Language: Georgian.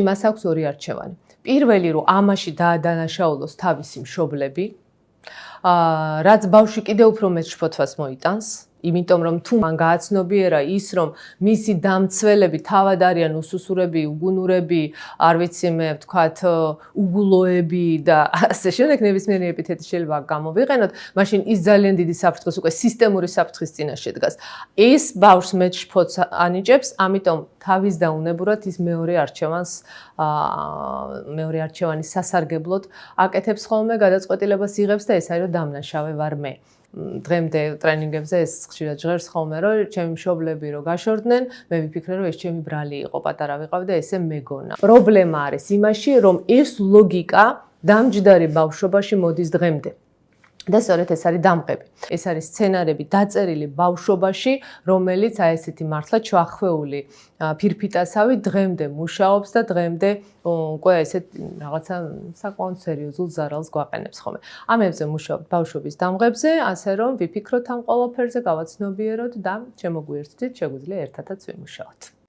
მას აქვს ორი არჩევანი. პირველი, რომ ამაში დაადანაშაულოს თავისი მშობლები, რაც ბავშვი კიდევ უფრო მეტ შფოთვას მოიტანს, იმიტომ რომ თუ მან გააცნობიერა ის, რომ მისი დამცველები თავად არიან უსუსურები, უგუნურები, არ ვიცი მე ვთქვათ, უგულოები და ასე შემდეგ, ნებისმიერი ეპითეტი შეიძლება გამოვიყენოთ, მაშინ ის ძალიან დიდი საფრთხის, უკვე სისტემური საფრთხის წინაშე დგას. ეს ბავშვს მეტ შფოთს ანიჭებს, ამიტომ თავის და უნებურად ის მეორე არჩევანის სასარგებლოდ აკეთებს ხოლმე, გადაწყვეტილებას იღებს და ეს არის რომ დამნაშავე ვარ მე. დღემდე ტრენინგებზე ეს ხშირად ჟღერს ხოლმე, რომ ჩემი მშობლები რო გაშორდნენ, მე ვიფიქრე, რომ ეს ჩემი ბრალი იყო, პატარა ვიყავ და ესე მეგონა. პრობლემა არის იმაში, რომ ეს ლოგიკა დამჯდარი ბავშვობაში მოდის დღემდე. და სწორედ ეს არის დამღები. ეს არის სცენარები დაწერილი ბავშვობაში, რომელიც აი ესეთი მართლა ჩვახვეული ფირფიტასავი დღემდე მუშაობს და დღემდე უკვე ესეთ რაღაცა საკმაოდ სერიოზულ ზარალს გვაყენებს ხოლმე. ამებზე მუშაობთ ბავშვობის დამღებზე, ასე რომ ვიფიქროთ ამ ყველაფერზე, გავაცნობიეროთ და შემოგვიერთდით, შეგვიძლია ერთადაც ვიმუშაოთ.